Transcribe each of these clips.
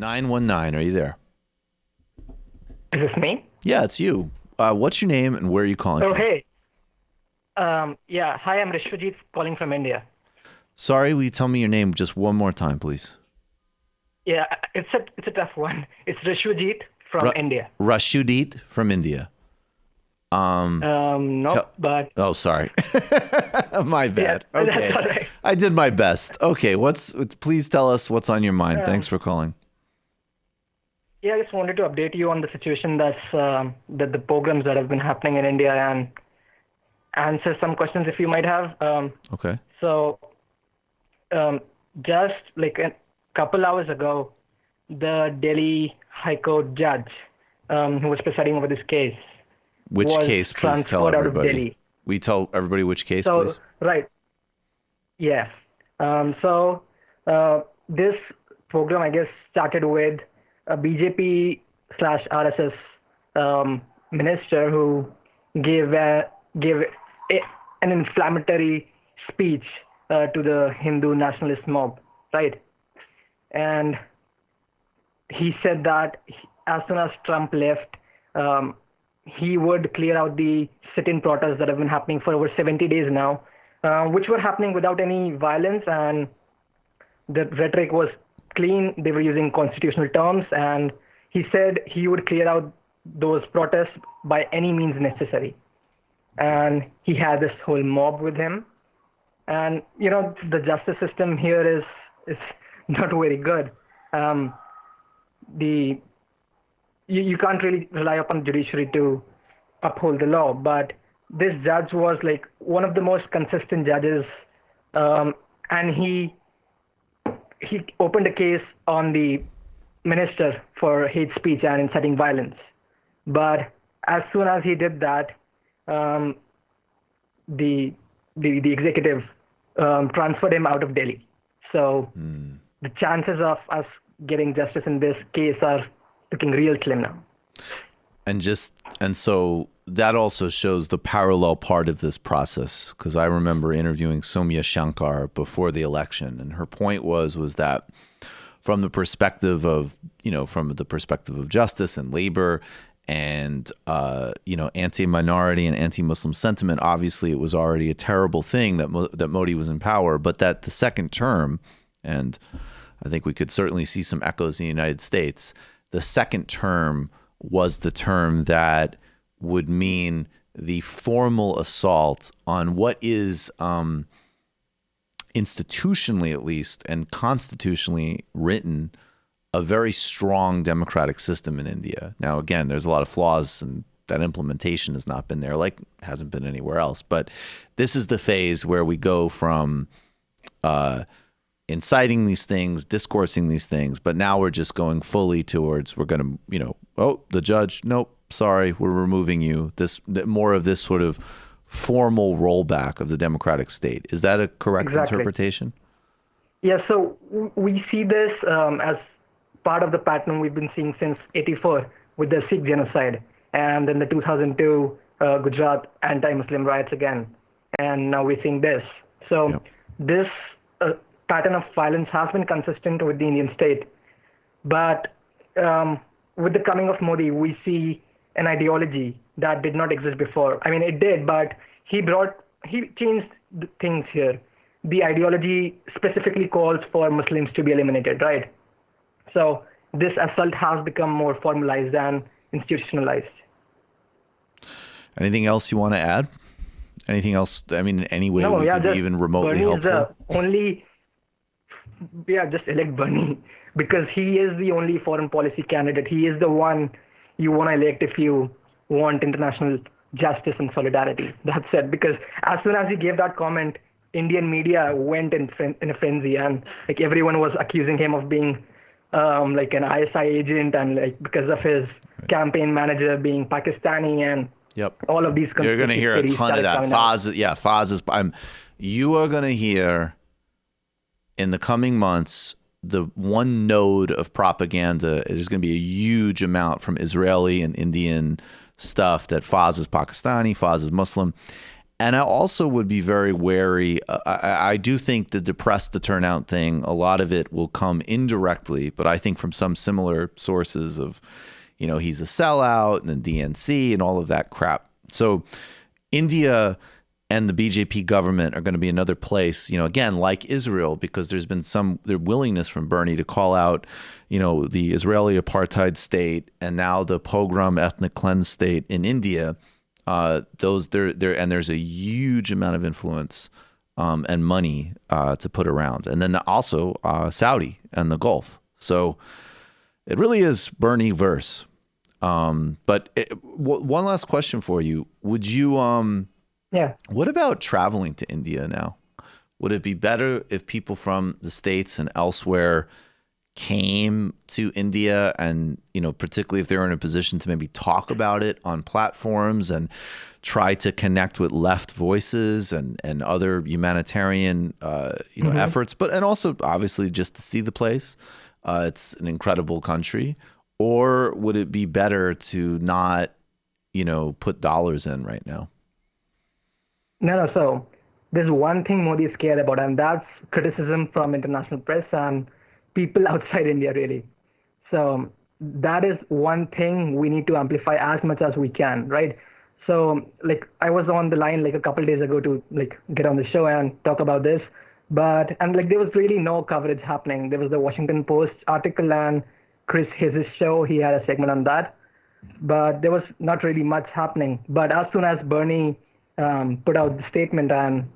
919, are you there? Is this me? Yeah, it's you. What's your name and where are you calling Oh, from? hey. Yeah. Hi, I'm Rishwajit calling from India. Sorry, will you tell me your name just one more time, please? Yeah, it's a tough one. It's Rishwajit from India. Rashudit from India. Nope, but Oh, sorry. My bad. yeah, Okay. that's all right. I did my best. Okay, please tell us what's on your mind. Thanks for calling. Yeah, I just wanted to update you on the situation that the programs that have been happening in India and answer some questions if you might have. Okay. So, just like a couple hours ago, the Delhi High Court judge who was presiding over this case Which was case, please tell transferred out of everybody. Delhi. We tell everybody which case, So, please? right, yes. This program, I guess, started with a BJP slash RSS minister who gave an inflammatory speech to the Hindu nationalist mob, right? And he said that as soon as Trump left, he would clear out the sit-in protests that have been happening for over 70 days now, which were happening without any violence, and the rhetoric was clean. They were using constitutional terms, and he said he would clear out those protests by any means necessary. And he had this whole mob with him. And, the justice system here is not very good. You can't really rely upon the judiciary to uphold the law, but this judge was like one of the most consistent judges, and he opened a case on the minister for hate speech and inciting violence. But as soon as he did that, the executive transferred him out of Delhi. So the chances of us getting justice in this case are looking real slim now. And so that also shows the parallel part of this process, because I remember interviewing Soumya Shankar before the election, and her point was that from the perspective of justice and labor and anti-minority and anti-Muslim sentiment, obviously it was already a terrible thing that Modi was in power, but that the second term, and I think we could certainly see some echoes in the United States, the second term was the term that would mean the formal assault on what is institutionally, at least, and constitutionally written, a very strong democratic system in India. Now, again, there's a lot of flaws, and that implementation has not been there, like hasn't been anywhere else. But this is the phase where we go from inciting these things, discoursing these things, but now we're just going fully towards, we're going to, the judge, nope, sorry, we're removing you. More of this sort of formal rollback of the democratic state. Is that a correct interpretation? Yeah, so we see this as part of the pattern we've been seeing since '84 with the Sikh genocide, and then the 2002 Gujarat anti-Muslim riots again, and now we're seeing this. So this pattern of violence has been consistent with the Indian state, but with the coming of Modi, we see an ideology that did not exist before. I mean, it did, but he changed the things here. The ideology specifically calls for Muslims to be eliminated, right? So this assault has become more formalized and institutionalized. Anything else you want to add? Anything else? I mean, in any way we could be even remotely helpful? Just elect Bernie, because he is the only foreign policy candidate. He is the one you want to elect if you want international justice and solidarity. That's it. Because as soon as he gave that comment, Indian media went in a frenzy, and like everyone was accusing him of being like an ISI agent, and like because of his campaign manager being Pakistani, and all of these. You're going to hear a ton of that. Faz is. You are going to hear in the coming months the one node of propaganda. There's going to be a huge amount from Israeli and Indian stuff that Faz is Pakistani, Faz is Muslim. And I also would be very wary. I do think the depress the turnout thing, a lot of it will come indirectly, but I think from some similar sources of, he's a sellout and the DNC and all of that crap. So India and the BJP government are going to be another place, again, like Israel, because there's been their willingness from Bernie to call out, the Israeli apartheid state and now the pogrom ethnic cleanse state in India. And there's a huge amount of influence and money to put around, and then also Saudi and the Gulf. So it really is Bernie verse. But one last question for you: would you Yeah. What about traveling to India now? Would it be better if people from the States and elsewhere came to India and, particularly if they're in a position to maybe talk about it on platforms and try to connect with left voices and other humanitarian, efforts, and also obviously just to see the place. It's an incredible country. Or would it be better to not, put dollars in right now? No. So there's one thing Modi is scared about, and that's criticism from international press and people outside India, really. So that is one thing we need to amplify as much as we can, right? So I was on the line a couple of days ago to get on the show and talk about this, but there was really no coverage happening. There was the Washington Post article and Chris Hayes' show. He had a segment on that, but there was not really much happening. But as soon as Bernie put out the statement and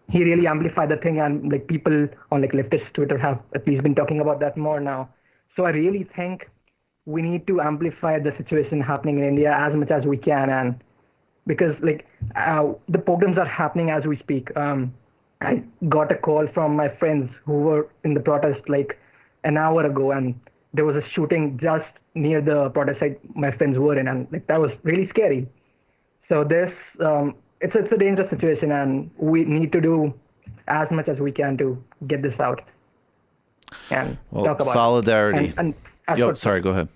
he really amplified the thing, and people on leftist Twitter have at least been talking about that more now. So I really think we need to amplify the situation happening in India as much as we can, and because the pogroms are happening as we speak. I got a call from my friends who were in the protest an hour ago, and there was a shooting just near the protest site my friends were in, and that was really scary. So this it's a dangerous situation, and we need to do as much as we can to get this out and talk about solidarity. It. And Sorry, go ahead.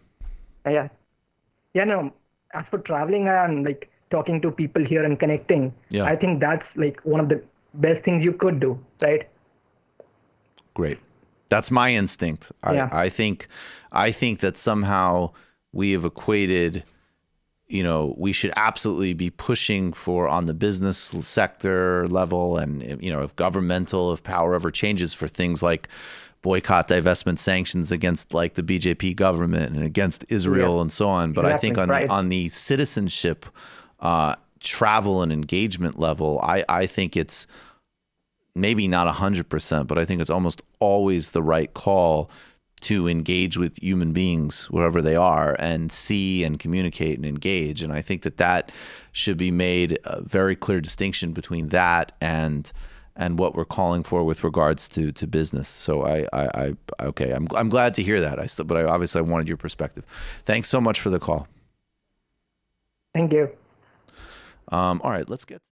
No. As for traveling and talking to people here and connecting, I think that's one of the best things you could do, right? Great. That's my instinct. I think that somehow we have equated, we should absolutely be pushing for on the business sector level and, if power ever changes for things like boycott, divestment, sanctions against the BJP government and against Israel and so on. But exactly. I think on the citizenship, travel and engagement level, I think it's maybe not 100%, but I think it's almost always the right call to engage with human beings wherever they are and see and communicate and engage. And I think that should be made a very clear distinction between that and what we're calling for with regards to business. So I'm glad to hear that. But I obviously wanted your perspective. Thanks so much for the call. Thank you. All right, let's get